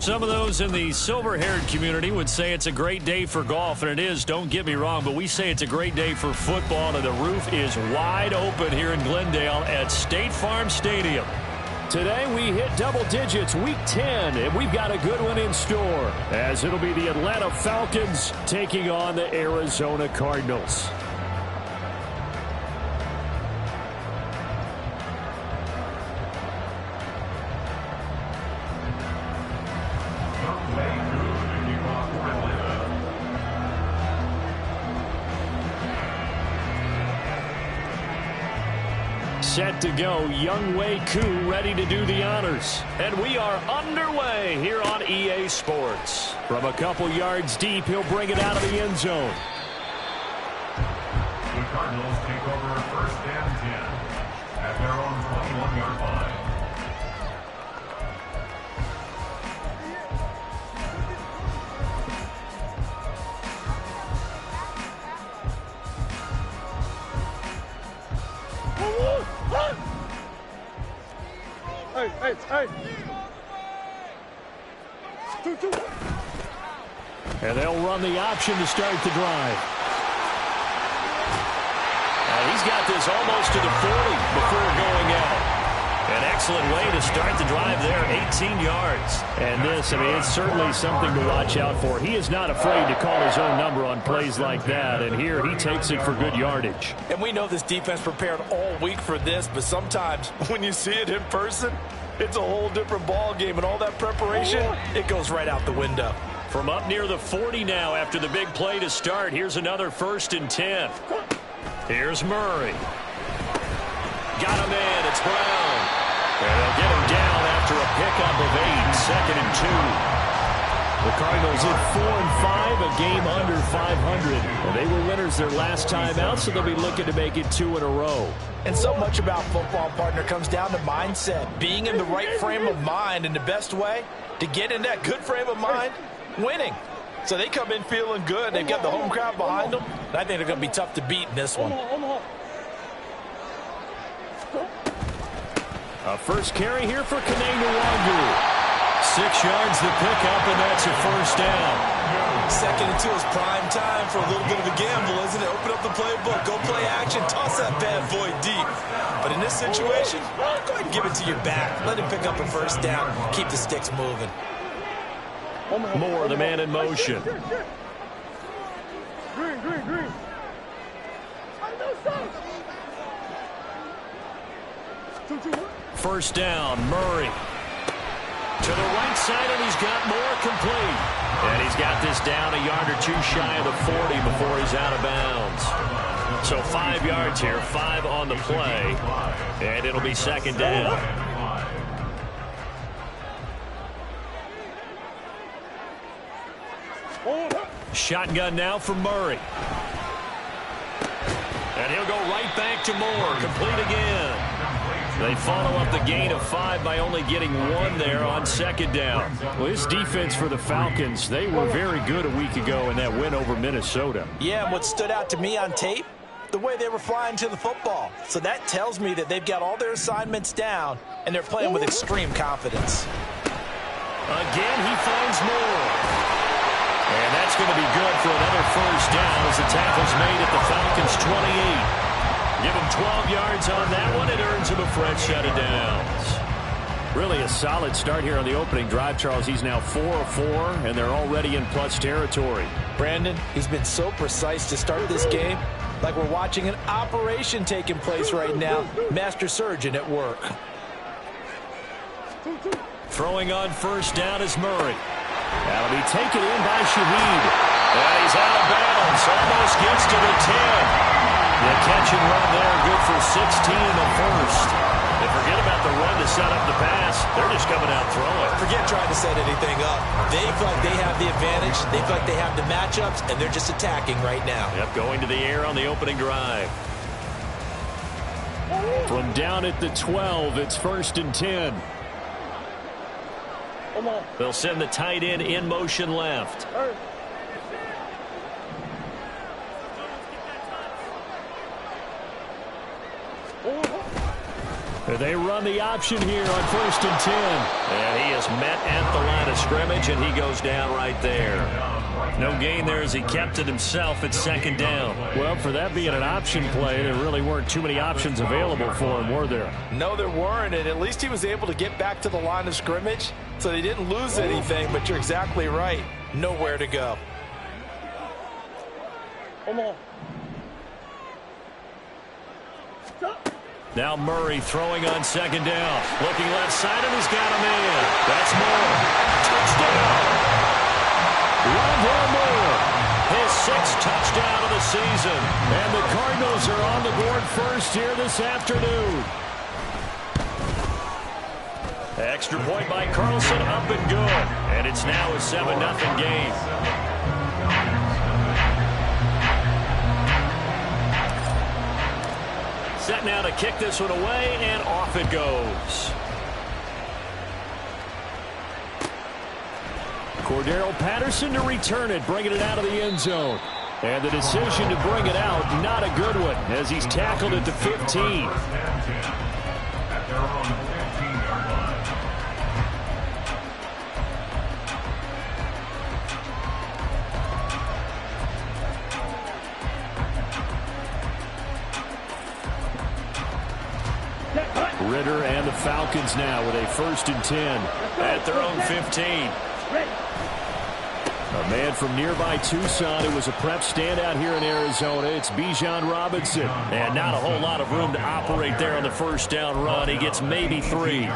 Some of those in the silver-haired community would say it's a great day for golf, and it is, don't get me wrong, but we say it's a great day for football, and the roof is wide open here in Glendale at State Farm Stadium. Today we hit double digits, week 10, and we've got a good one in store, as it'll be the Atlanta Falcons taking on the Arizona Cardinals. Set to go, Younghoe Koo ready to do the honors. And we are underway here on EA Sports. From a couple yards deep, he'll bring it out of the end zone. The Cardinals take over first and 10 at their own 21-yard line. Hey. And they'll run the option to start the drive. He's got this almost to the 40 before going out. An excellent way to start the drive there, 18 yards. And this, it's certainly something to watch out for. He is not afraid to call his own number on plays like that, and here he takes it for good yardage. And we know this defense prepared all week for this, but sometimes when you see it in person, it's a whole different ball game, and all that preparation, it goes right out the window. From up near the 40 now after the big play to start, here's another 1st and 10. Here's Murray. Got him in. It's Brown. And they'll get him down after a pickup of 8, 2nd and 2. The Cardinals at 4-5, a game under 500. And they were winners their last time out, so they'll be looking to make it 2 in a row. And so much about football, partner, comes down to mindset. Being in the right frame of mind, and the best way to get in that good frame of mind, winning. So they come in feeling good. They've got the home crowd behind them. And I think they're going to be tough to beat in this one. A first carry here for Kene Nwangu. 6 yards the pickup, and that's a 1st down. 2nd and 2 is prime time for a little bit of a gamble, isn't it? Open up the playbook, go play action, toss that bad boy deep. But in this situation, go ahead and give it to your back. Let him pick up a 1st down, keep the sticks moving. Moore, the man in motion. Green. 1st down, Murray. To the right side, and he's got more complete. And he's got this down a yard or 2 shy of the 40 before he's out of bounds. So 5 yards here, 5 on the play. And it'll be 2nd down. Shotgun now for Murray. And he'll go right back to Moore. Complete again. They follow up the gain of 5 by only getting 1 there on 2nd down. Well, this defense for the Falcons, they were very good a week ago in that win over Minnesota. Yeah, and what stood out to me on tape, the way they were flying to the football. So that tells me that they've got all their assignments down, and they're playing with extreme confidence. Again, he finds Moore. And that's going to be good for another 1st down as the tackle's made at the Falcons' 28. Give him 12 yards on that one. It earns him a fresh set of downs. Really a solid start here on the opening drive, Charles. He's now 4 of 4, and they're already in plus territory. Brandon, he's been so precise to start this game, like we're watching an operation taking place right now. Master surgeon at work. Throwing on 1st down is Murray. That'll be taken in by Shaheed. And he's out of bounds. Almost gets to the 10. The catch and run there, good for 16 in the 1st. They forget about the run to set up the pass. They're just coming out throwing. Forget trying to set anything up. They feel like they have the advantage. They feel like they have the matchups, and they're just attacking right now. Yep, going to the air on the opening drive. From down at the 12, it's 1st and 10. They'll send the tight end in motion left. And They run the option here on 1st and 10. And he is met at the line of scrimmage, and he goes down right there. No gain there as he kept it himself at 2nd down. Well, for that being an option play, there really weren't too many options available for him, were there? No, there weren't, and at least he was able to get back to the line of scrimmage, so they didn't lose anything, but you're exactly right. Nowhere to go. Come on. Now Murray throwing on 2nd down. Looking left side, and he's got him in. That's Moore. Touchdown. Rondale Moore. His 6th touchdown of the season. And the Cardinals are on the board first here this afternoon. Extra point by Carlson, up and good. And it's now a 7-0 game. Set now to kick this one away, and off it goes. Cordero Patterson to return it, bringing it out of the end zone. And the decision to bring it out, not a good one, as he's tackled at the 15. At their own 15-yard line. Ritter and the Falcons now with a 1st and 10. At their own 15. A man from nearby Tucson who was a prep standout here in Arizona. It's Bijan Robinson. And not a whole lot of room to operate there on the 1st down run. He gets maybe 3.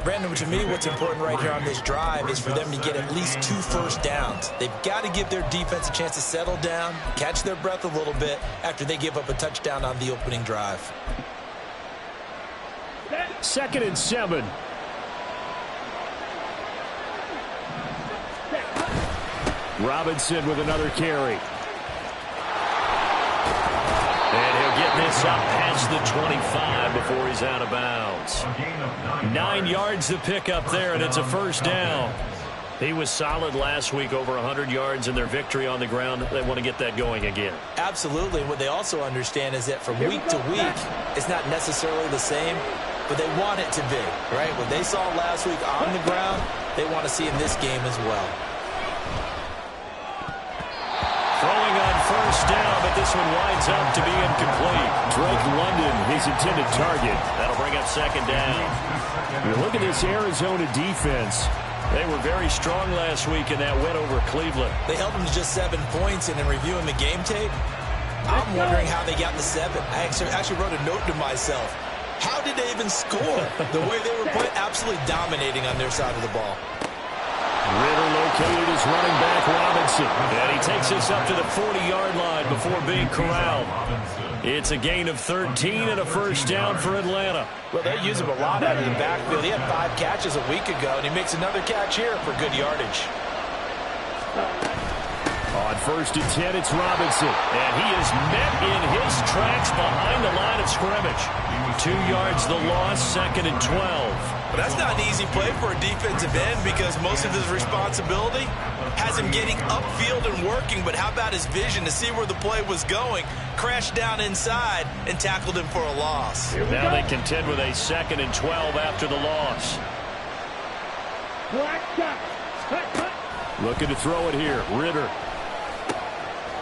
Brandon, to me, what's important right here on this drive is for them to get at least 2 first downs. They've got to give their defense a chance to settle down, catch their breath a little bit after they give up a touchdown on the opening drive. 2nd and 7. Robinson with another carry. And he'll get this up past the 25 before he's out of bounds. 9 yards to pick up there, and it's a 1st down. He was solid last week, over 100 yards in their victory on the ground. They want to get that going again. Absolutely. What they also understand is that from week to week, it's not necessarily the same, but they want it to be, right? What they saw last week on the ground, they want to see in this game as well. Throwing on 1st down, but this one winds up to be incomplete. Drake London, his intended target. That'll bring up 2nd down. You look at this Arizona defense. They were very strong last week in that win over Cleveland. They held them to just 7 points, and in reviewing the game tape, I'm wondering how they got the 7. I actually wrote a note to myself. How did they even score? The way they were playing, absolutely dominating on their side of the ball. Ritter located his running back, Robinson. And he takes this up to the 40-yard line before being corralled. It's a gain of 13 and a 1st down for Atlanta. Well, they use him a lot out of the backfield. He had 5 catches a week ago, and he makes another catch here for good yardage. On 1st and 10, it's Robinson. And he is met in his tracks behind the line of scrimmage. 2 yards the loss, 2nd and 12. But that's not an easy play for a defensive end because most of his responsibility has him getting upfield and working. But how about his vision to see where the play was going, crashed down inside, and tackled him for a loss. Now they contend with a 2nd and 12 after the loss. Looking to throw it here. Ritter.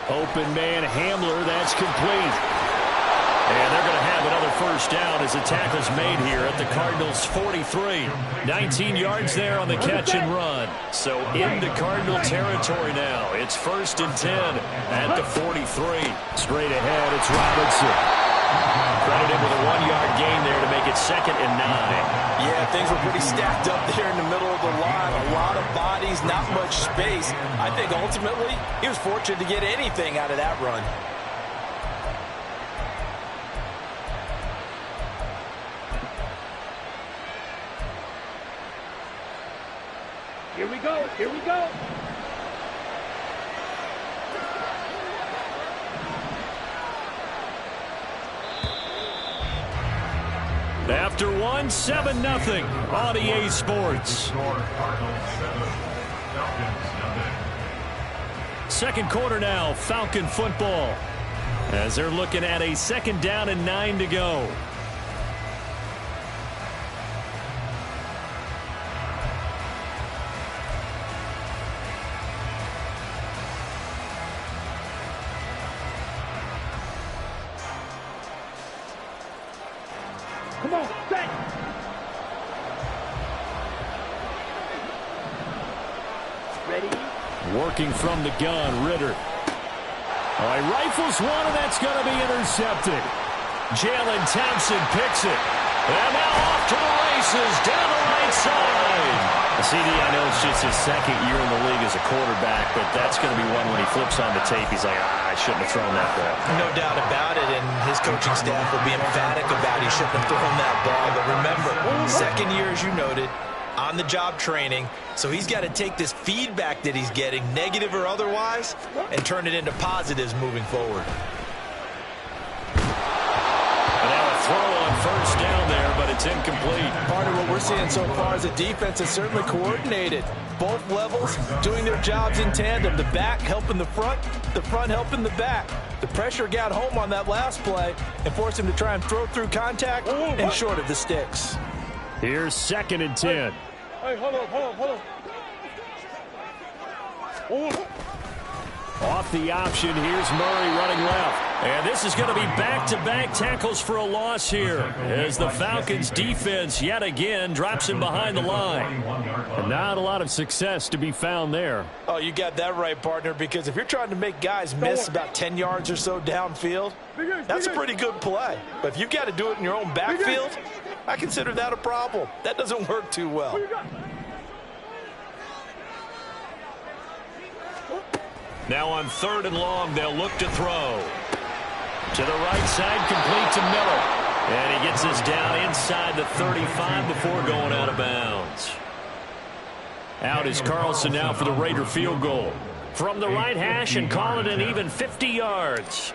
Open man, Hamler. That's complete. And they're going to have another 1st down as the tackle's made here at the Cardinals' 43. 19 yards there on the catch and run. So into Cardinal territory now. It's 1st and 10 at the 43. Straight ahead, it's Robinson. Credit him with a 1-yard gain there to make it 2nd and 9. Yeah, things were pretty stacked up there in the middle of the line. A lot of bodies, not much space. I think ultimately he was fortunate to get anything out of that run. Here we go. Here we go. After one, 7-0 on EA Sports. Second quarter now, Falcon football. As they're looking at a 2nd down and 9 to go. Come on, set. Ready? Working from the gun, Ritter. Oh, he rifles one, and that's going to be intercepted. Jalen Thompson picks it. And now off to the races, down the right side. CD, I know it's just his second year in the league as a quarterback, but that's going to be one when he flips on the tape, he's like, I shouldn't have thrown that ball. No doubt about it, and his coaching staff will be emphatic about he shouldn't have thrown that ball. But remember, second year, as you noted, on-the-job training, so he's got to take this feedback that he's getting, negative or otherwise, and turn it into positives moving forward. And now a throw on first down there, but it's incomplete. Part of what we're seeing so far is the defense is certainly coordinated. Both levels doing their jobs in tandem. The back helping the front helping the back. The pressure got home on that last play and forced him to try and throw through contact and short of the sticks. Here's 2nd and 10. Hey, hold on. Off the option, here's Murray running left. And this is going to be back-to-back tackles for a loss here as the Falcons' defense yet again drops him behind the line. And not a lot of success to be found there. Oh, you got that right, partner, because if you're trying to make guys miss about 10 yards or so downfield, that's a pretty good play. But if you've got to do it in your own backfield, I consider that a problem. That doesn't work too well. Now on 3rd and long, they'll look to throw. To the right side, complete to Miller. And he gets us down inside the 35 before going out of bounds. Out is Carlson now for the Raider field goal. From the right hash and call it an even 50 yards.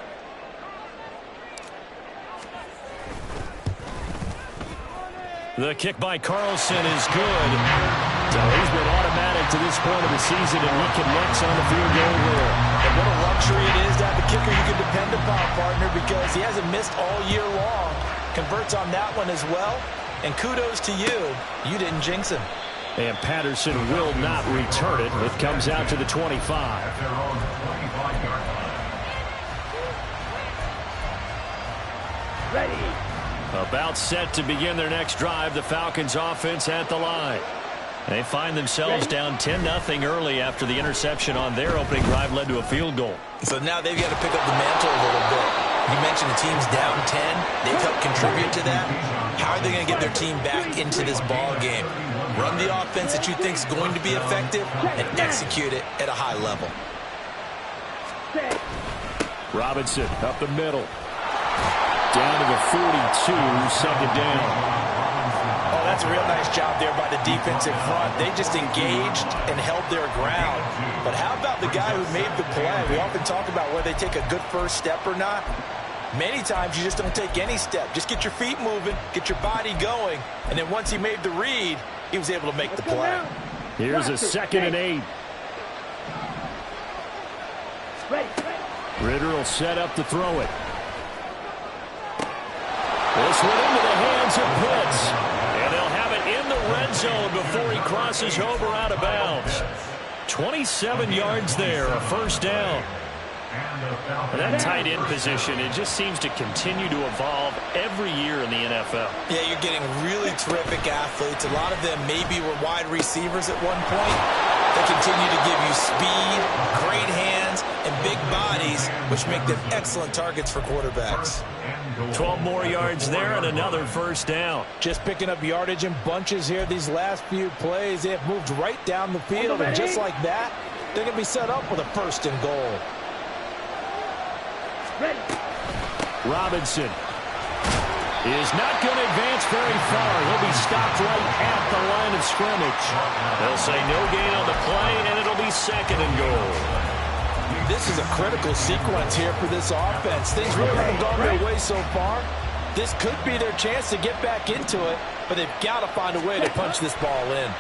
The kick by Carlson is good. So he's been automatic to this point of the season, and he connects on the field goal there. And what a luxury it is to have a kicker you can depend upon, partner, because he hasn't missed all year long. Converts on that one as well. And kudos to you. You didn't jinx him. And Patterson will not return it. It comes out to the 25. Ready. About set to begin their next drive. The Falcons offense at the line. They find themselves down 10-0 early after the interception on their opening drive led to a field goal. So now they've got to pick up the mantle a little bit. You mentioned the team's down 10. They've helped contribute to that. How are they going to get their team back into this ball game? Run the offense that you think is going to be effective and execute it at a high level. Robinson up the middle. Down to the 42, 2nd down. Oh, that's a real nice job there by the defensive front. They just engaged and held their ground. But how about the guy who made the play? We often talk about whether they take a good first step or not. Many times you just don't take any step. Just get your feet moving, get your body going, and then once he made the read, he was able to make the play. Here's a 2nd and 8. Ritter will set up to throw it. This one into the hands of Pitts. And they'll have it in the red zone before he crosses over out of bounds. 27 yards there, a first down. And that tight end position, it just seems to continue to evolve every year in the NFL. Yeah, you're getting really terrific athletes. A lot of them maybe were wide receivers at one point. They continue to give you speed, great hands, and big bodies, which make them excellent targets for quarterbacks. 12 more yards there and another first down. Just picking up yardage in bunches here these last few plays. They have moved right down the field, and just like that, they're going to be set up with a 1st and goal. Robinson is not going to advance very far. He'll be stopped right at the line of scrimmage. They'll say no gain on the play, and it'll be 2nd and goal. This is a critical sequence here for this offense. Things really haven't gone their way so far. This could be their chance to get back into it, but they've got to find a way to punch this ball in.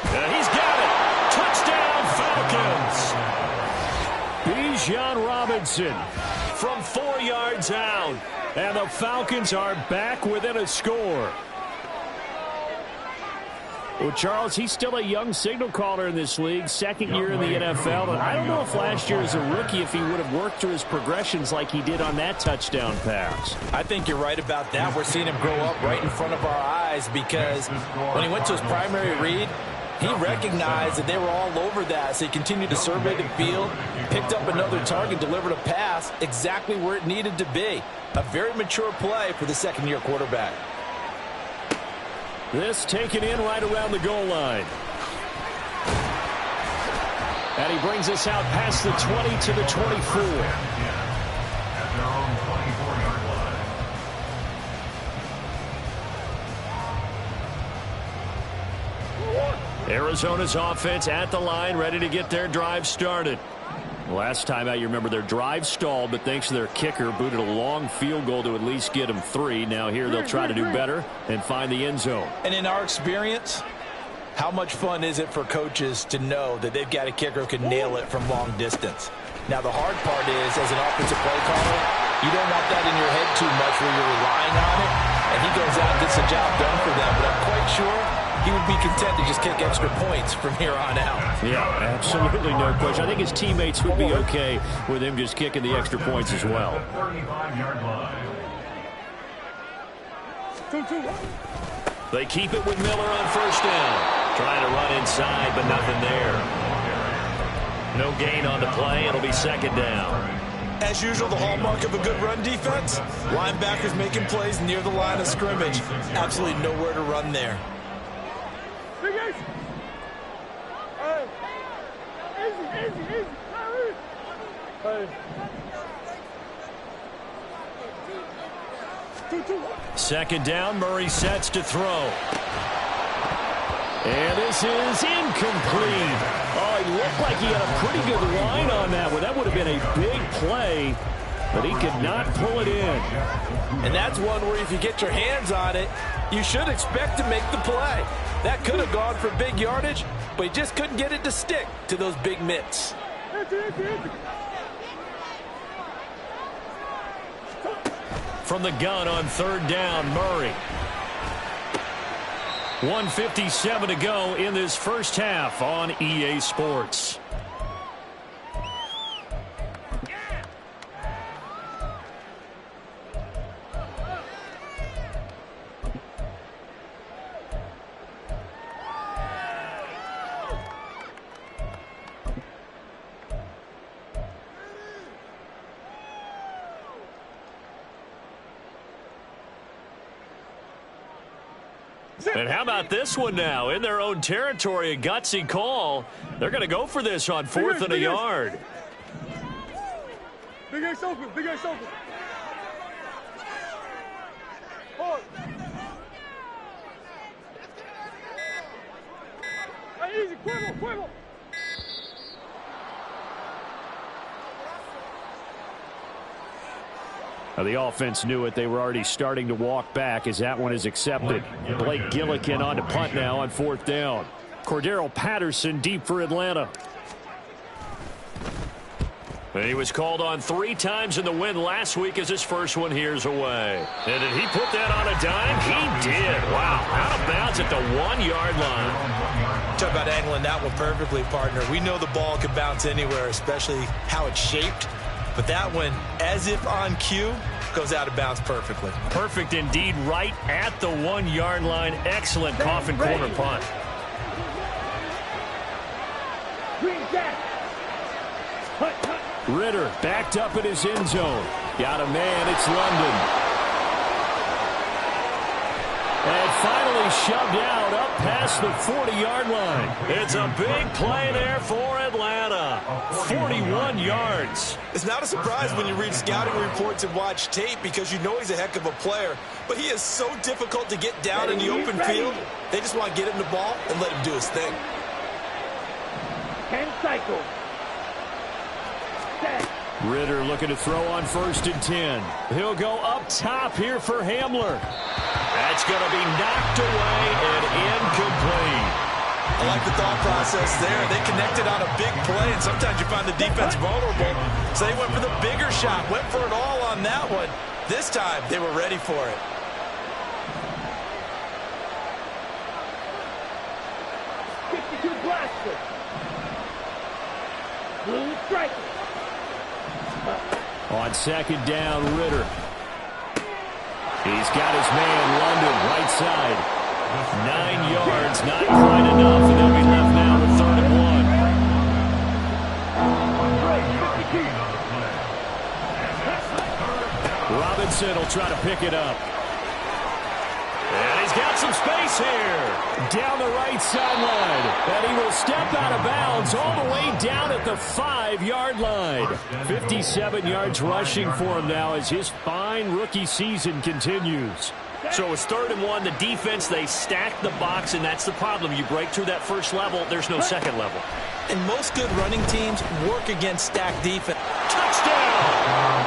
He's got it. Touchdown, Falcons. Bijan Robinson from 4 yards out. And the Falcons are back within a score. Well, Charles, he's still a young signal caller in this league, second year in the NFL. And I don't know if last year as a rookie, if he would have worked through his progressions like he did on that touchdown pass. I think you're right about that. We're seeing him grow up right in front of our eyes because when he went to his primary read, he recognized that they were all over that. So he continued to survey the field, picked up another target, delivered a pass exactly where it needed to be. A very mature play for the second-year quarterback. This taken in right around the goal line. And he brings us out past the 20 to the 24. At their own 24-yard line. Arizona's offense at the line, ready to get their drive started. Last time out, you remember their drive stalled, but thanks to their kicker, booted a long field goal to at least get them 3. Now here they'll try to do better and find the end zone. And in our experience, how much fun is it for coaches to know that they've got a kicker who can nail it from long distance? Now, the hard part is, as an offensive play caller, you don't want that in your head too much where you're relying on it, and he goes out and gets the job done for them. But I'm quite sure he would be content to just kick extra points from here on out. Yeah, absolutely no question. I think his teammates would be okay with him just kicking the extra points as well. 35-yard line. They keep it with Miller on first down. Trying to run inside, but nothing there. No gain on the play. It'll be second down. As usual, the hallmark of a good run defense, linebackers making plays near the line of scrimmage. Absolutely nowhere to run there. Second down, Murray sets to throw. And this is incomplete. Oh, he looked like he had a pretty good line on that one. That would have been a big play, but he could not pull it in. And that's one where if you get your hands on it, you should expect to make the play. That could have gone for big yardage, but he just couldn't get it to stick to those big mitts. From the gun on third down, Murray. 1:57 to go in this first half on EA Sports. And how about this one now? In their own territory, a gutsy call. They're going to go for this on fourth and a yard. Big X open, Big X open. Hold. Hey, easy, Cuervo. Now, the offense knew it. They were already starting to walk back as that one is accepted. Blake Gillikin on to punt now on fourth down. Cordero Patterson deep for Atlanta. And he was called on 3 times in the win last week as his first one here's away. And did he put that on a dime? He did. Wow. Out of bounds at the 1-yard line. Talk about angling that one perfectly, partner. We know the ball can bounce anywhere, especially how it's shaped. But that one, as if on cue, goes out of bounds perfectly. Perfect indeed, right at the 1-yard line. Excellent coffin corner punt. Ritter backed up in his end zone. Got a man. It's London. And finally shoved out up past the 40-yard line. It's a big play there for Atlanta. 41 yards. It's not a surprise when you read scouting reports and watch tape because you know he's a heck of a player. But he is so difficult to get down in the open field. They just want to get him the ball and let him do his thing. 10 cycles. Ritter looking to throw on first and 10. He'll go up top here for Hamler. That's going to be knocked away and incomplete. I like the thought process there. They connected on a big play, and sometimes you find the defense vulnerable. So they went for the bigger shot, went for it all on that one. This time, they were ready for it. On second down, Ritter. He's got his man, London, right side. 9 yards, not quite enough, and they'll be left now with 3rd and 1. Robinson will try to pick it up. And he's got some space here. Down the right sideline. And he will step out of bounds all the way down at the 5-yard line. 57 yards rushing for him now as his fine rookie season continues. So it's 3rd and 1. The defense, they stack the box, and that's the problem. You break through that first level, there's no second level. And most good running teams work against stacked defense. Touchdown!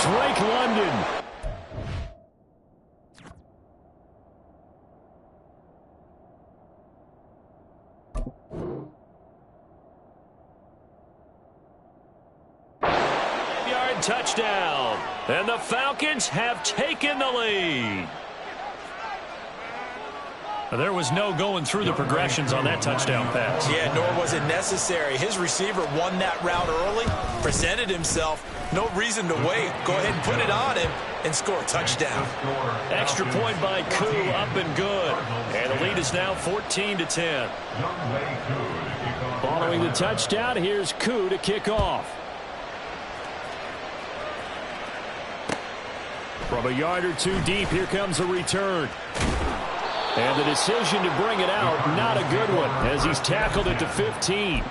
Drake London. Touchdown, and the Falcons have taken the lead. There was no going through the progressions on that touchdown pass. Yeah, nor was it necessary. His receiver won that route early, presented himself. No reason to wait. Go ahead and put it on him and score a touchdown. Extra point by Koo, up and good. And the lead is now 14-10. Following the touchdown, here's Koo to kick off. From a yard or two deep, here comes a return. And the decision to bring it out, not a good one, as he's tackled at the 15.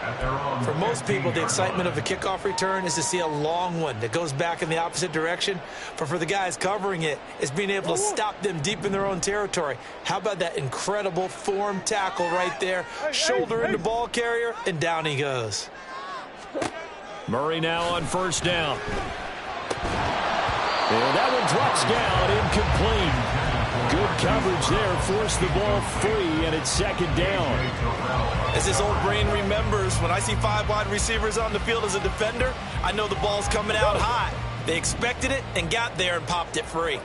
For most people, the excitement of a kickoff return is to see a long one that goes back in the opposite direction. But for the guys covering it, it's being able to stop them deep in their own territory. How about that incredible form tackle right there? Shoulder into ball carrier, and down he goes. Murray now on 1st down. And that one drops down, incomplete. Good coverage there, forced the ball free, and it's 2nd down. As this old brain remembers, when I see 5 wide receivers on the field as a defender, I know the ball's coming out high. They expected it and got there and popped it free.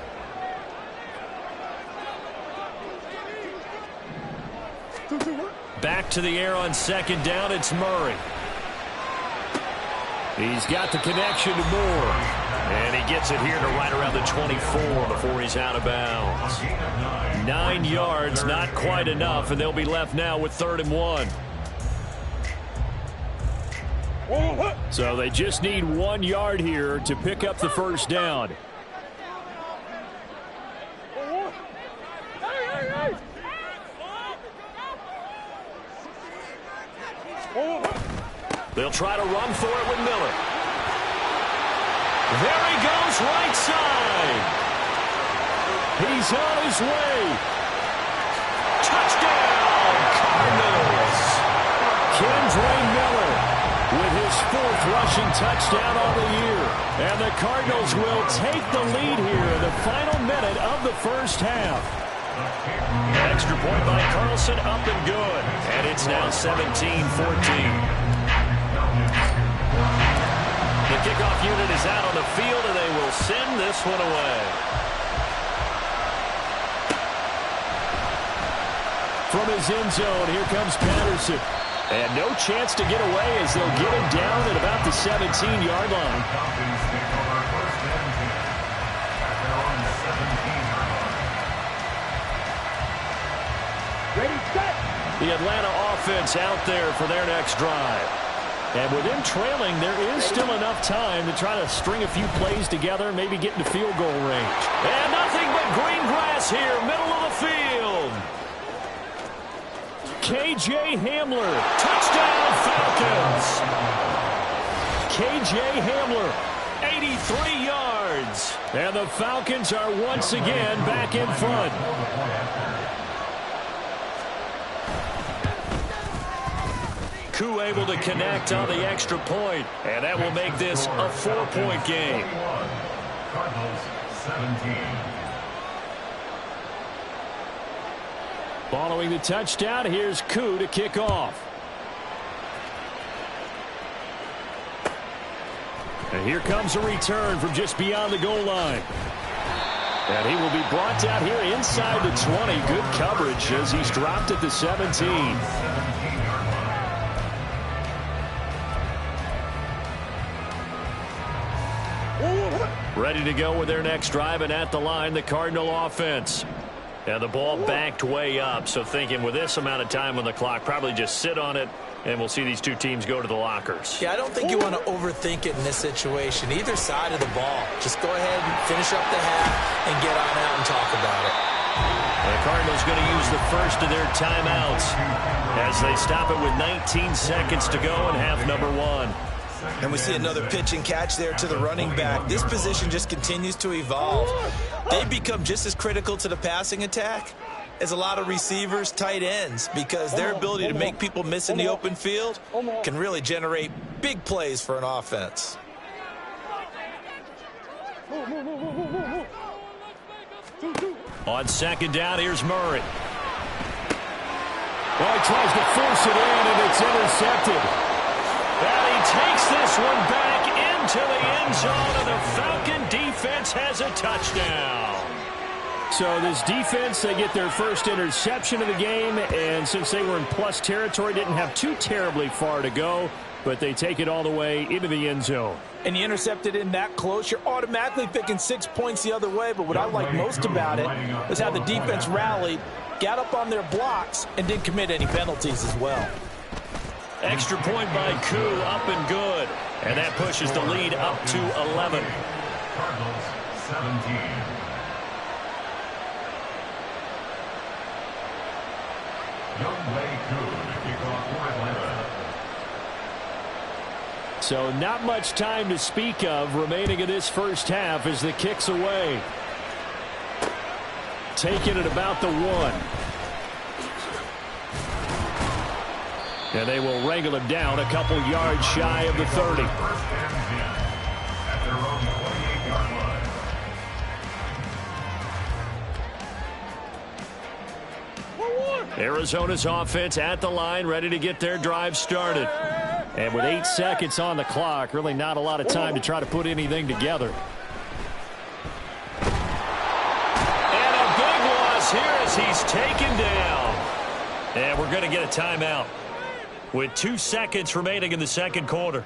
Back to the air on 2nd down, it's Murray. He's got the connection to Moore. And he gets it here to right around the 24 before he's out of bounds. 9 yards, not quite enough, and they'll be left now with 3rd and 1. So they just need 1 yard here to pick up the 1st down. They'll try to run for it with Miller. There he goes, right side. He's on his way. Touchdown, Cardinals. Kendre Miller with his 4th rushing touchdown on the year. And the Cardinals will take the lead here in the final minute of the 1st half. Extra point by Carlson, up and good. And it's now 17-14. The kickoff unit is out on the field, and they will send this one away. From his end zone, here comes Patterson. And no chance to get away as they'll get him down at about the 17-yard line. Ready, set. The Atlanta offense out there for their next drive. And with them trailing, there is still enough time to try to string a few plays together and maybe get into field goal range. And nothing but green grass here, middle of the field. K.J. Hamler. Touchdown, Falcons. K.J. Hamler, 83 yards. And the Falcons are once again back in front. Koo able to connect on the extra point, and that will make this a 4-point game. Cardinals 17. Following the touchdown, here's Koo to kick off. And here comes a return from just beyond the goal line. And he will be brought down here inside the 20. Good coverage as he's dropped at the 17. Ready to go with their next drive, and at the line, the Cardinal offense. And the ball backed way up, so thinking with this amount of time on the clock, probably just sit on it, and we'll see these two teams go to the lockers. Yeah, I don't think you want to overthink it in this situation. Either side of the ball. Just go ahead and finish up the half and get on out and talk about it. The Cardinals going to use the first of their timeouts as they stop it with 19 seconds to go in half number one. And we see another pitch and catch there to the running back. This position just continues to evolve. They become just as critical to the passing attack as a lot of receivers, tight ends, because their ability to make people miss in the open field can really generate big plays for an offense. On second down, here's Murray. Well, he tries to force it in, and it's intercepted. And he takes this one back into the end zone, and the Falcon defense has a touchdown. So this defense, they get their first interception of the game, and since they were in plus territory, didn't have too terribly far to go, but they take it all the way into the end zone. And you intercepted in that close, you're automatically picking 6 points the other way, but what I like most about it is how the defense rallied, got up on their blocks, and didn't commit any penalties as well. Extra point by Koo, up and good. And that pushes the lead up to 11. Cardinals 17. Youngway Koo to kick off for Atlanta. So not much time to speak of remaining in this first half as the kick's away. Taken at about the 1. And they will wrangle him down a couple yards shy of the 30. First and 10 at their own 28-yard line. Arizona's offense at the line, ready to get their drive started. And with 8 seconds on the clock, really not a lot of time to try to put anything together. And a big loss here as he's taken down. And we're going to get a timeout with 2 seconds remaining in the second quarter.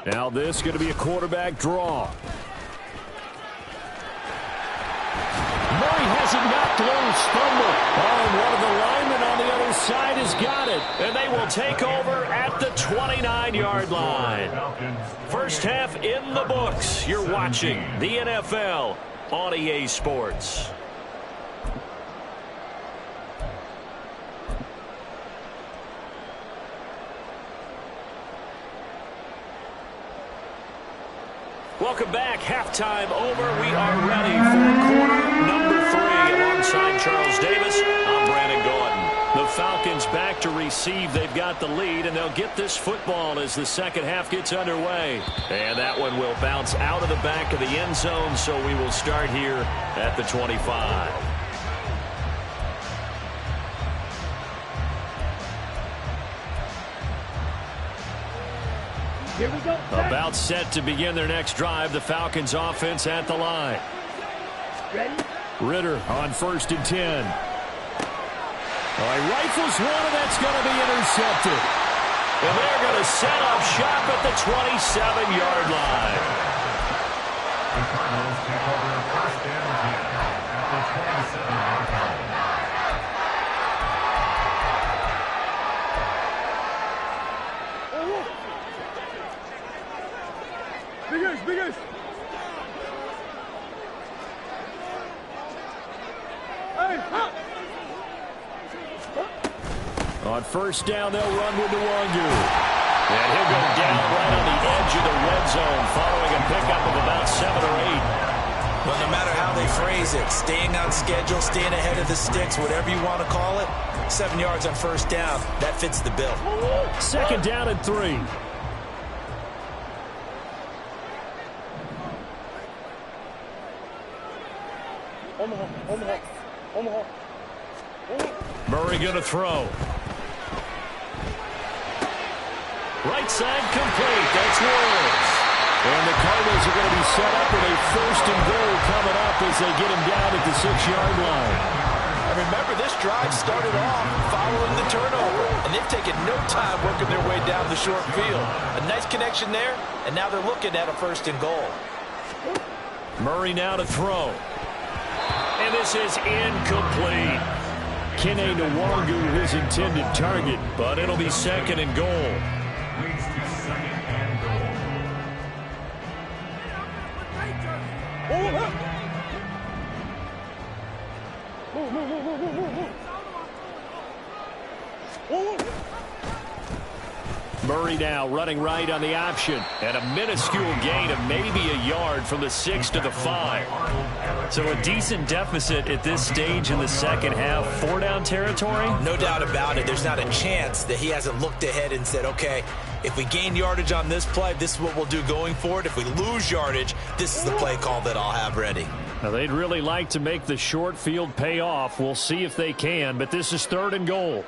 Now this is going to be a quarterback draw. Murray has it knocked loose. Fumble. Oh, and one of the linemen on the other side has got it. And they will take over at the 29-yard line. First half in the books. You're watching the NFL on EA Sports. Welcome back. Halftime over. We are ready for quarter number 3. Alongside Charles Davis, I'm Brandon Gordon. The Falcons back to receive. They've got the lead, and they'll get this football as the second half gets underway. And that one will bounce out of the back of the end zone, so we will start here at the 25. Here we go. About set to begin their next drive. The Falcons offense at the line. Ready? Ritter on 1st and 10. All right, rifles one, and that's going to be intercepted. And they're going to set up shop at the 27-yard line. The Cardinals take over first and 10 at the 27-yard line. Big Ace, Big Ace. Hey, hop. On 1st down, they'll run with Nwangu. And he'll go down right on the edge of the red zone following a pickup of about 7 or 8. Well, no matter how they phrase it, staying on schedule, staying ahead of the sticks, whatever you want to call it, 7 yards on 1st down, that fits the bill. 2nd down and 3. Omaha. Murray going to throw. Right side complete. That's Woods. And the Cardinals are going to be set up with a 1st and goal coming up as they get him down at the 6-yard line. And remember, this drive started off following the turnover, and they've taken no time working their way down the short field. A nice connection there, and now they're looking at a 1st and goal. Murray now to throw. And this is incomplete. Kene Nwangu, his intended target, but it'll be 2nd and goal. Leads to 2nd and goal. Murray now running right on the option. And a minuscule gain of maybe a yard from the 6 to the 5. So a decent deficit at this stage in the second half. 4-down territory? No doubt about it. There's not a chance that he hasn't looked ahead and said, okay, if we gain yardage on this play, this is what we'll do going forward. If we lose yardage, this is the play call that I'll have ready. Now, they'd really like to make the short field pay off. We'll see if they can, but this is 3rd and goal.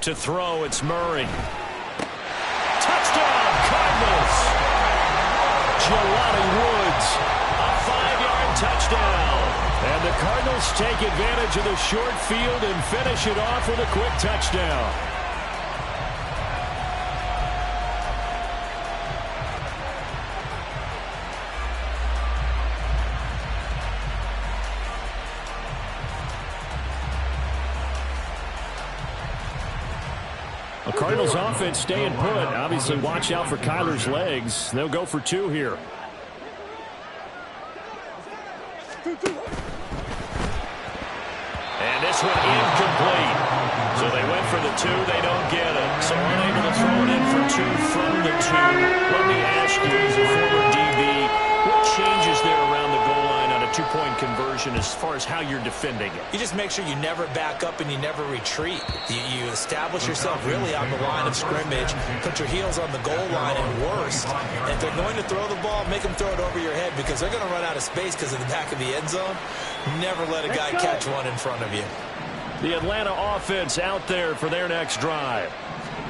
To throw, it's Murray. Touchdown, Cardinals! Jelani Woods, a 5-yard touchdown. And the Cardinals take advantage of the short field and finish it off with a quick touchdown. The Cardinals offense staying put. Obviously, watch out for Kyler's legs. They'll go for 2 here. And this one incomplete. So they went for the 2. They don't get it. So unable to throw it in for 2 from the 2. Let me ask you, as a former DB, what changes there around the goal line on a 2-point conversion as far as how you're defending it? You just make sure you never back up and you never retreat. You establish yourself really on the line of scrimmage, put your heels on the goal line, and worst, if they're going to throw the ball, make them throw it over your head because they're going to run out of space because of the back of the end zone. Never let a guy catch one in front of you. The Atlanta offense out there for their next drive.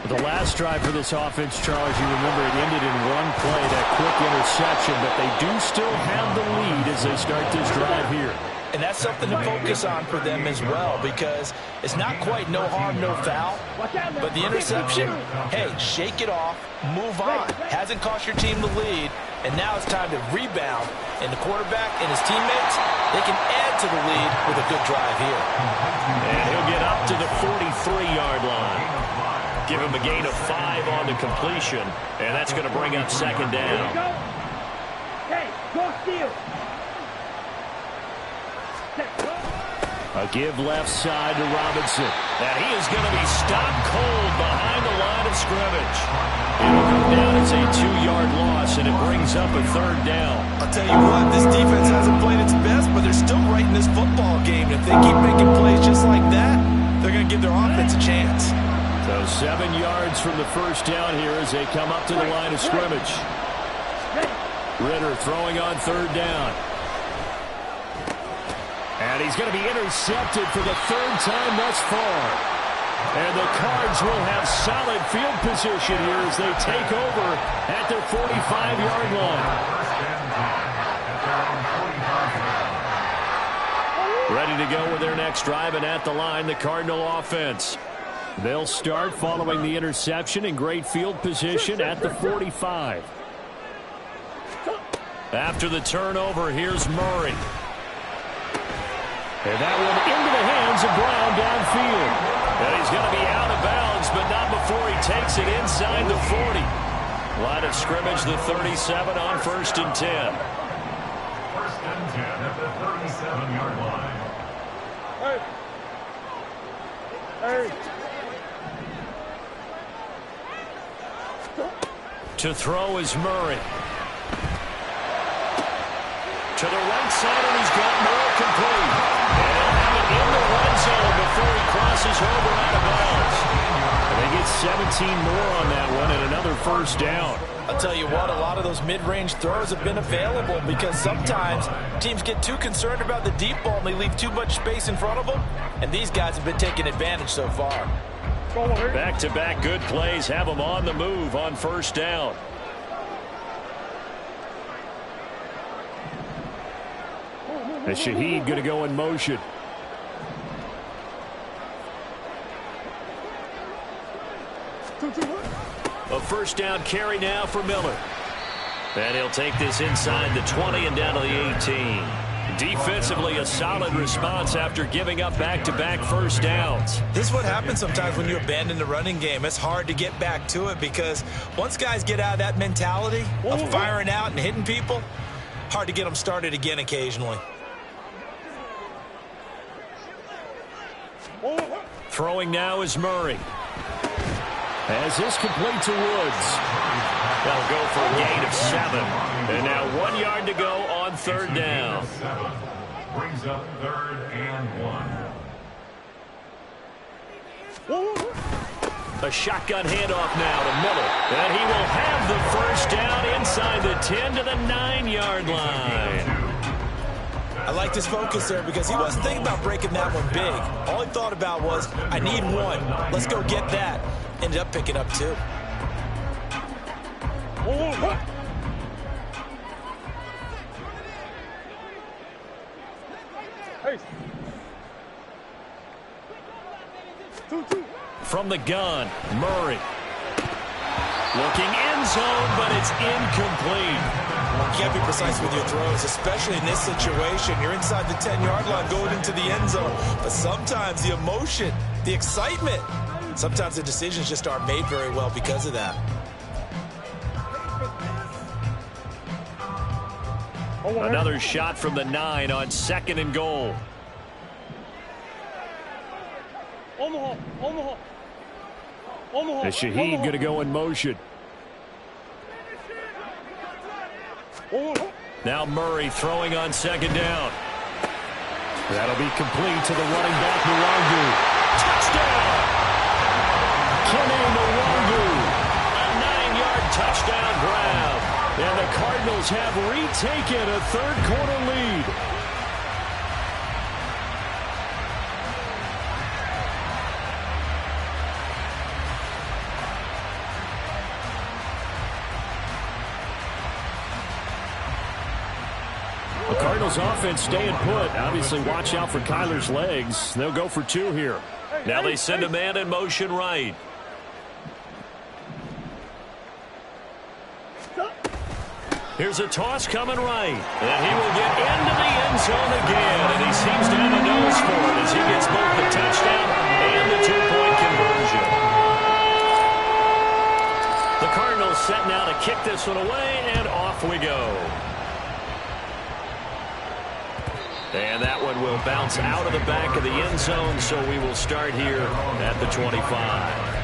The last drive for this offense, Charles, you remember it ended in one play, that quick interception, but they do still have the lead as they start this drive here. And that's something to focus on for them as well because it's not quite no harm, no foul. But the interception, hey, shake it off, move on. Hasn't cost your team the lead, and now it's time to rebound. And the quarterback and his teammates, they can add to the lead with a good drive here. And he'll get up to the 43-yard line. Give him a gain of 5 on the completion, and that's going to bring up 2nd down. Hey, go steal. A give left side to Robinson. And he is going to be stopped cold behind the line of scrimmage. It'll go down as a 2-yard loss, and it brings up a 3rd down. I'll tell you what, this defense hasn't played its best, but they're still right in this football game. If they keep making plays just like that, they're going to give their offense a chance. So 7 yards from the 1st down here as they come up to the line of scrimmage. Ritter throwing on 3rd down. And he's going to be intercepted for the 3rd time thus far. And the Cards will have solid field position here as they take over at their 45-yard line. Ready to go with their next drive, and at the line, the Cardinal offense. They'll start following the interception in great field position at the 45. After the turnover, here's Murray. And that one into the hands of Brown downfield. And he's going to be out of bounds, but not before he takes it inside the 40. Line of scrimmage, the 37 on 1st and 10. 1st and 10 at the 37-yard line. Hey. To throw is Murray. To the right side, and he's got more complete. And he'll have it in the red zone before he crosses over out of bounds. And they get 17 more on that one and another 1st down. I'll tell you what, a lot of those mid-range throws have been available because sometimes teams get too concerned about the deep ball and they leave too much space in front of them. And these guys have been taking advantage so far. Back-to-back good plays have them on the move on 1st down. And Shaheed going to go in motion. A first down carry now for Miller. And he'll take this inside the 20 and down to the 18. Defensively, a solid response after giving up back-to-back first downs. This is what happens sometimes when you abandon the running game. It's hard to get back to it because once guys get out of that mentality of firing out and hitting people, hard to get them started again occasionally. Throwing now is Murray. As this complete to Woods. That'll go for a gain of 7. And now 1 yard to go on third down. Brings up 3rd and 1. A shotgun handoff now to Miller. And he will have the first down inside the 10 to the 9-yard line. I like his focus there because he wasn't thinking about breaking that one big. All he thought about was, I need 1. Let's go get that. Ended up picking up 2. From the gun, Murray. Looking end zone, but it's incomplete. You can't be precise with your throws, especially in this situation. You're inside the 10-yard line going into the end zone. But sometimes the emotion, the excitement, sometimes the decisions just aren't made very well because of that. Another shot from the 9 on 2nd and goal. And Shaheed going to go in motion. Now Murray throwing on 2nd down. That'll be complete to the running back, Nwangu. Touchdown! Kenny Nwangu. A 9-yard touchdown grab. And the Cardinals have retaken a third-quarter lead. The Cardinals offense staying put. Obviously, watch out for Kyler's legs. They'll go for 2 here. Now they send a man in motion right. Here's a toss coming right. And he will get into the end zone again. And he seems to have a nose for it as he gets both the touchdown and the 2-point conversion. The Cardinals set now to kick this one away, and off we go. And that one will bounce out of the back of the end zone, so we will start here at the 25.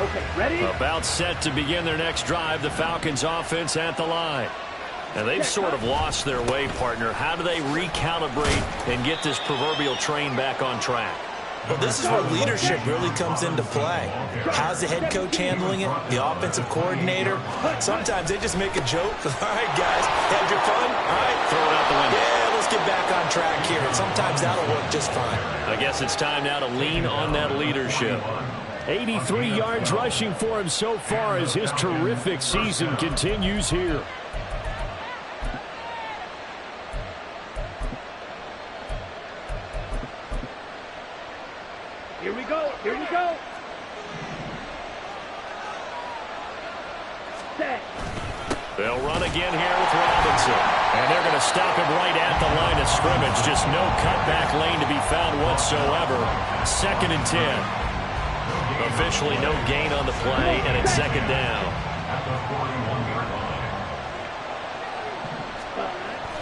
Okay, ready? About set to begin their next drive, the Falcons offense at the line. And they've sort of lost their way, partner. How do they recalibrate and get this proverbial train back on track? Well, this is where leadership really comes into play. How's the head coach handling it? The offensive coordinator? Sometimes they just make a joke. All right, guys, had your fun? All right. Throw it out the window. Yeah, let's get back on track here. And sometimes that'll work just fine. I guess it's time now to lean on that leadership. 83 yards rushing for him so far as his terrific season continues here. Here we go. Here we go. Set. They'll run again here with Robinson. And they're going to stop him right at the line of scrimmage. Just no cutback lane to be found whatsoever. 2nd and 10. Officially no gain on the play, and it's 2nd down.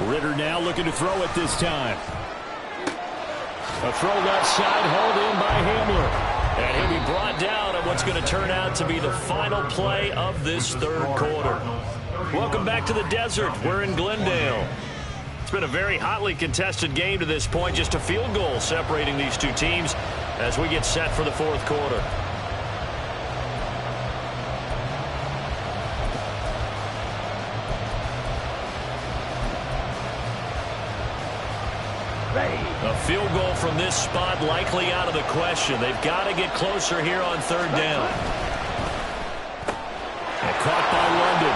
Ritter now looking to throw it this time. A throw left side, hauled in by Hamler. And he'll be brought down on what's going to turn out to be the final play of this third quarter. Welcome back to the desert. We're in Glendale. It's been a very hotly contested game to this point. Just a field goal separating these two teams as we get set for the fourth quarter. A field goal from this spot likely out of the question. They've got to get closer here on third down. caught by London.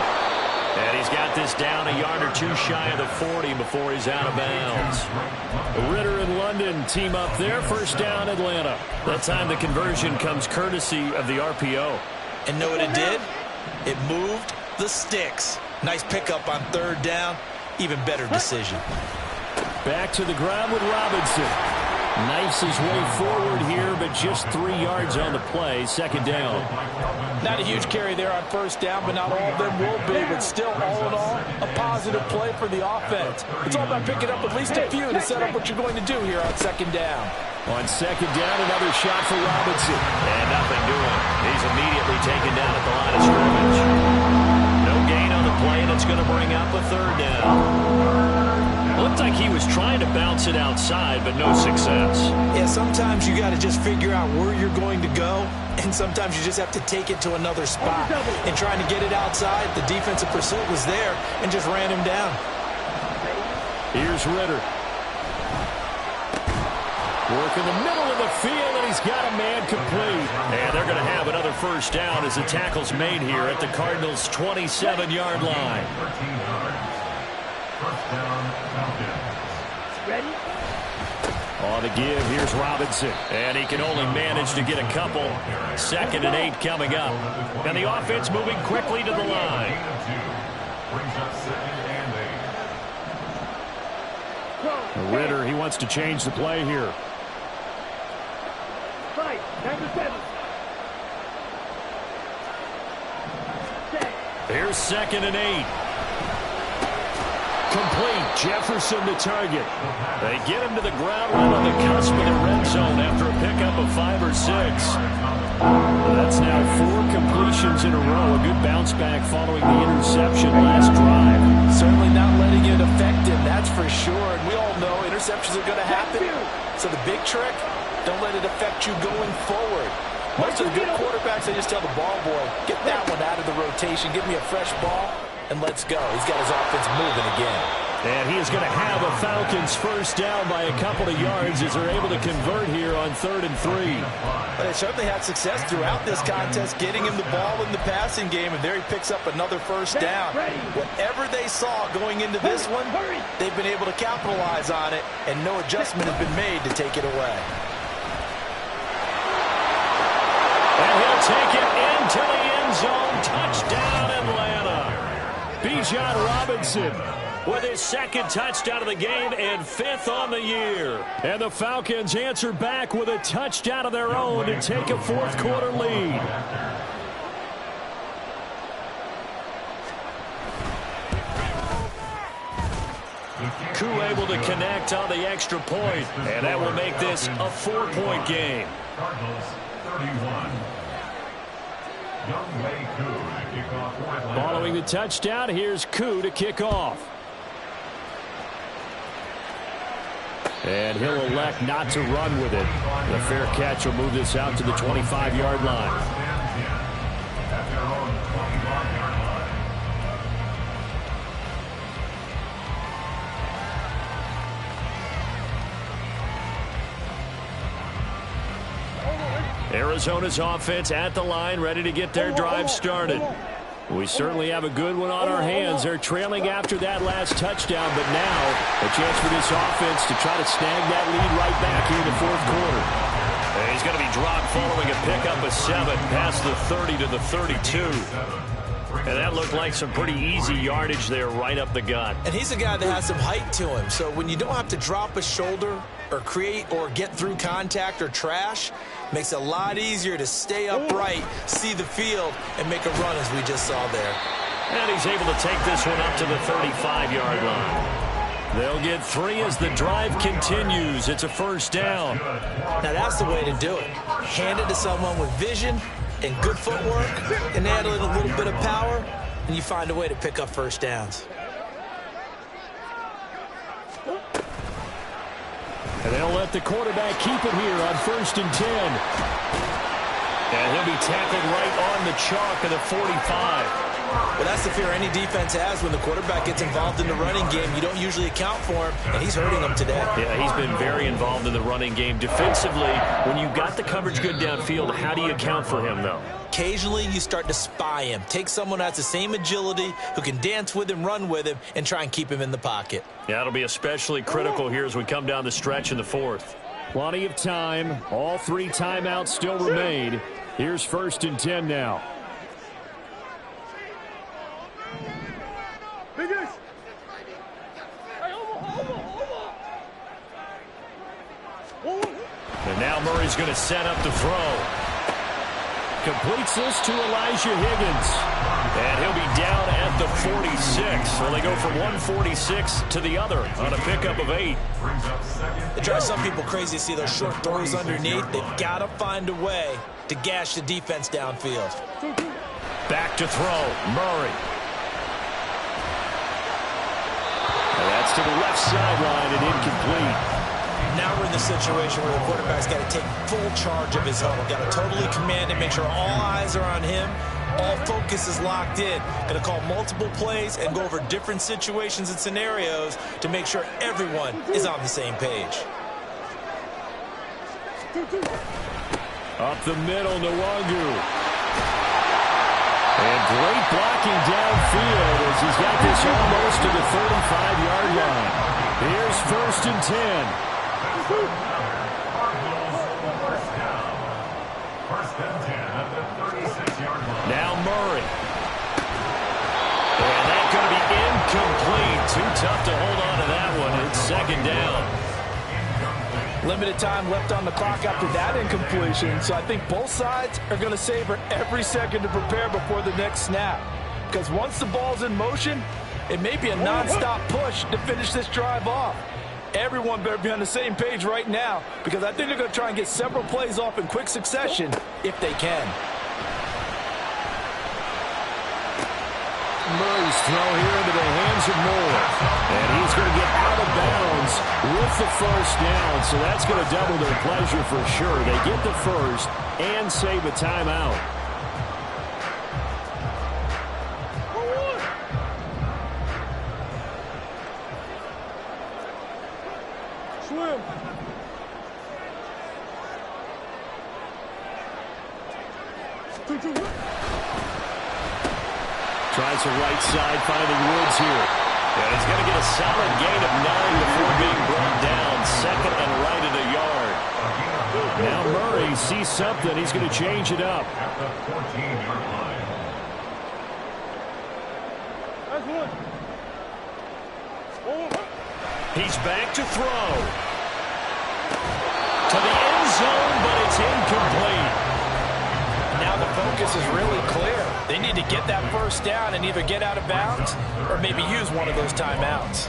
And he's got this down a yard or two shy of the 40 before he's out of bounds. Ritter and London team up there. First down, Atlanta. That time the conversion comes courtesy of the RPO. And know what it did? It moved the sticks. Nice pickup on third down. Even better decision. Back to the ground with Robinson. Knifes his way forward here, but just 3 yards on the play. Second down. Not a huge carry there on first down, but not all of them will be. But still, all in all, a positive play for the offense. It's all about picking up at least a few to set up what you're going to do here on second down. On second down, another shot for Robinson. And nothing doing. He's immediately taken down at the line of scrimmage. No gain on the play, and it's going to bring up a third down. Looked like he was trying to bounce it outside, but no success. Yeah, sometimes you got to just figure out where you're going to go, and sometimes you just have to take it to another spot. And trying to get it outside, the defensive pursuit was there and just ran him down. Here's Ritter. Work in the middle of the field, and he's got a man complete. And they're going to have another first down as the tackle's made here at the Cardinals' 27-yard line. Ready? On the give, here's Robinson. And he can only manage to get a couple. 2nd and 8 coming up. And the offense moving quickly to the line. Ritter, he wants to change the play here. Fight. Number 7. Here's 2nd and 8. Complete. Jefferson to target. They get him to the ground right on the cusp of the red zone after a pickup of 5 or 6. That's now 4 completions in a row. A good bounce back following the interception last drive. Certainly not letting it affect him, that's for sure. And we all know interceptions are going to happen. So the big trick, don't let it affect you going forward. Most of the good quarterbacks, they just tell the ball boy, get that one out of the rotation, give me a fresh ball, and let's go. He's got his offense moving again. And he is going to have a Falcons first down by a couple of yards as they're able to convert here on 3rd and 3. But they certainly had success throughout this contest, getting him the ball in the passing game, and there he picks up another first down. Whatever they saw going into this one, they've been able to capitalize on it, and no adjustment has been made to take it away. And he'll take it into the end zone. Touchdown, Atlanta. Bijan Robinson with his 2nd touchdown of the game and 5th on the year. And the Falcons answer back with a touchdown of their own to take a 4th quarter lead. Koo able to connect on the extra point, and that will make this a 4-point game. Cardinals 31. Following the touchdown, here's Koo to kick off. And he'll elect not to run with it. The fair catch will move this out to the 25-yard line. Arizona's offense at the line, ready to get their drive started. We certainly have a good one on our hands. They're trailing after that last touchdown, but now a chance for this offense to try to snag that lead right back here in the 4th quarter. And he's going to be dropped following a pickup of 7 past the 30 to the 32. And that looked like some pretty easy yardage there right up the gut. And he's a guy that has some height to him, so when you don't have to drop a shoulder or create or get through contact or trash, makes it a lot easier to stay upright, see the field, and make a run as we just saw there. And he's able to take this one up to the 35-yard line. They'll get 3 as the drive continues. It's a first down. Now that's the way to do it. Hand it to someone with vision and good footwork, and add a little bit of power, and you find a way to pick up first downs. And they'll let the quarterback keep it here on 1st and 10. And he'll be tackled right on the chalk of the 45. Well, that's the fear any defense has when the quarterback gets involved in the running game. You don't usually account for him, and he's hurting them today. Yeah, he's been very involved in the running game. Defensively, when you've got the coverage good downfield, how do you account for him, though? Occasionally, you start to spy him. Take someone who has the same agility, who can dance with him, run with him, and try and keep him in the pocket. Yeah, that'll be especially critical here as we come down the stretch in the fourth. Plenty of time. All 3 timeouts still remain. Here's 1st and 10 now. And now Murray's going to set up the throw. Completes this to Elijah Higgins. And he'll be down at the 46. Well, they go from 146 to the other on a pickup of 8. It drives some people crazy to see those short throws underneath. They've got to find a way to gash the defense downfield. Back to throw. Murray. And that's to the left sideline and incomplete. Now we're in the situation where the quarterback's got to take full charge of his huddle. Got to totally command it, make sure all eyes are on him. All focus is locked in. Got to call multiple plays and go over different situations and scenarios to make sure everyone is on the same page. Up the middle, Nwangu. And great blocking downfield as he's got this almost to the 35-yard line. Here's 1st and 10. First and 10 at the 36-yard line. Now Murray. And that's going to be incomplete. Too tough to hold on to that one. It's 2nd down. Limited time left on the clock after that incompletion, so I think both sides are going to savor every second to prepare before the next snap. Because once the ball's in motion, it may be a nonstop push to finish this drive off. Everyone better be on the same page right now, because I think they're going to try and get several plays off in quick succession if they can. Murray's throw here into the hands of Moore. And he's going to get out of bounds with the 1st down, so that's going to double their pleasure for sure. They get the 1st and save a timeout. Swim. Tries the right side, finding Woods here. And he's going to get a solid gain of 9 before being brought down. 2nd and right at a yard. Now Murray sees something. He's going to change it up. At the 14-yard line. That's one. He's back to throw. To the end zone, but it's incomplete. Now the focus is really clear. They need to get that 1st down and either get out of bounds or maybe use one of those timeouts.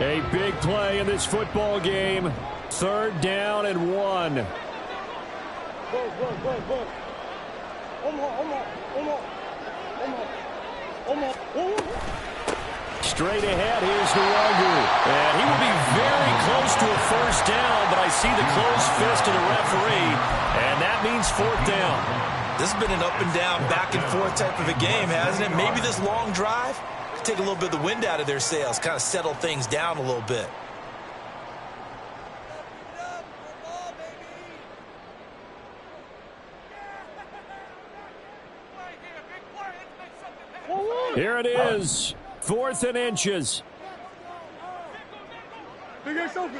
A big play in this football game. 3rd down and 1. Go. Straight ahead, here's Nwangu. And he will be very close to a 1st down, but I see the closed fist of the referee, and that means 4th down. This has been an up and down, back and forth type of a game, hasn't it? Maybe this long drive could take a little bit of the wind out of their sails, kind of settle things down a little bit. Here it is. 4th and inches. Big Ace open.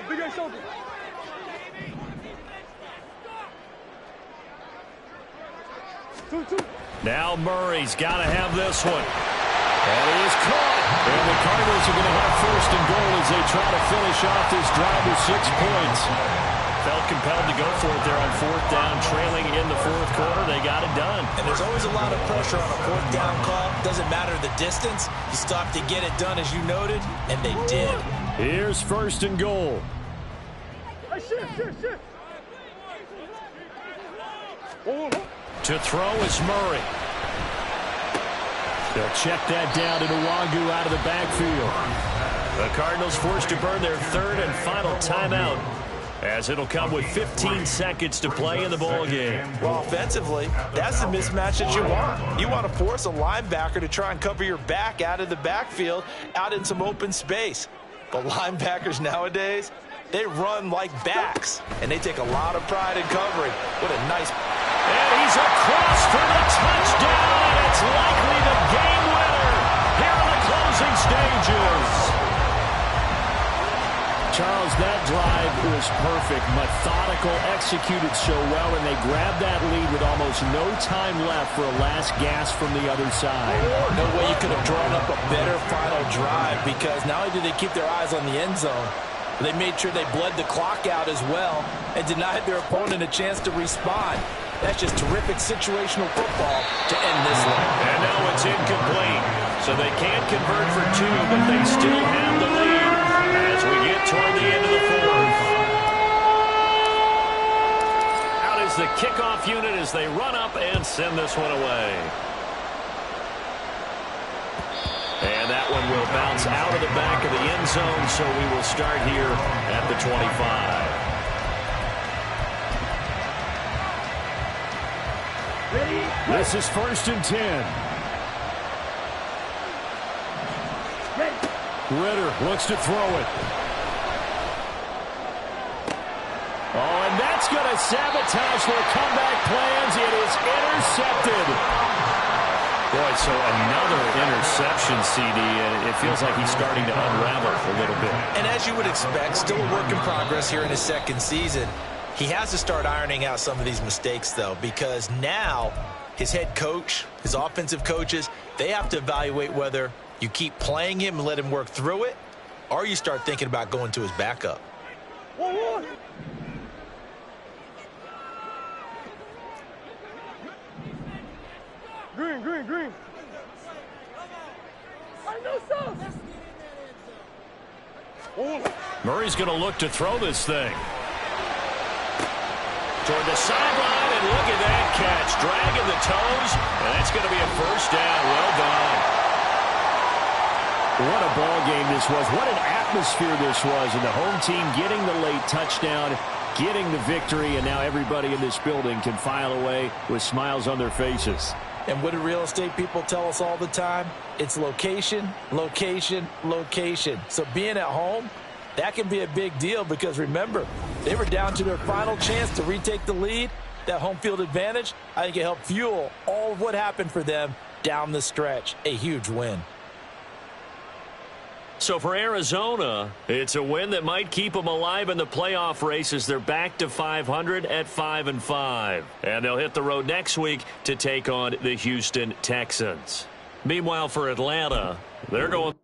Now Murray's got to have this one. And he is caught. And the Cardinals are going to have 1st and goal as they try to finish off this drive with 6 points. Felt compelled to go for it there on 4th down, trailing in the 4th quarter. They got it done. And there's always a lot of pressure on a 4th down call. Doesn't matter the distance. You stop to get it done, as you noted, and they did. Here's 1st and goal. Hey, shift. To throw is Murray. They'll check that down to Nwangu out of the backfield. The Cardinals forced to burn their 3rd and final timeout. as it'll come with 15 seconds to play in the ball game. Well, offensively, that's the mismatch that you want. You want to force a linebacker to try and cover your back out of the backfield, out in some open space. But linebackers nowadays, they run like backs, and they take a lot of pride in covering. What a nice... And he's across for the touchdown, and it's likely the game winner here in the closing stages. Charles, that drive was perfect, methodical, executed so well, and they grabbed that lead with almost no time left for a last gasp from the other side. No way you could have drawn up a better final drive, because not only did they keep their eyes on the end zone, but they made sure they bled the clock out as well and denied their opponent a chance to respond. That's just terrific situational football to end this one. And now it's incomplete, so they can't convert for two, but they still have the lead as we get toward the end of the fourth. Out is the kickoff unit as they run up and send this one away. And that one will bounce out of the back of the end zone, so we will start here at the 25. This is 1st and 10. Ritter looks to throw it. Oh, and that's going to sabotage their comeback plans. It is intercepted. Boy, so another interception, CD, and it feels like he's starting to unravel a little bit. And as you would expect, still a work in progress here in his second season. He has to start ironing out some of these mistakes, though, because now his head coach, his offensive coaches, they have to evaluate whether you keep playing him and let him work through it, or you start thinking about going to his backup. Green, green, green. I know so. Murray's going to look to throw this thing. Toward the sideline, and look at that catch. Dragging the toes, and that's going to be a first down. Well done. What a ball game this was. What an atmosphere this was. And the home team getting the late touchdown, getting the victory, and now everybody in this building can file away with smiles on their faces. And what do real estate people tell us all the time? It's location, location, location. So being at home, that can be a big deal, because remember, they were down to their final chance to retake the lead. That home field advantage, I think it helped fuel all of what happened for them down the stretch. A huge win. So for Arizona, it's a win that might keep them alive in the playoff race as they're back to 500 at 5-5. And they'll hit the road next week to take on the Houston Texans. Meanwhile, for Atlanta, they're going...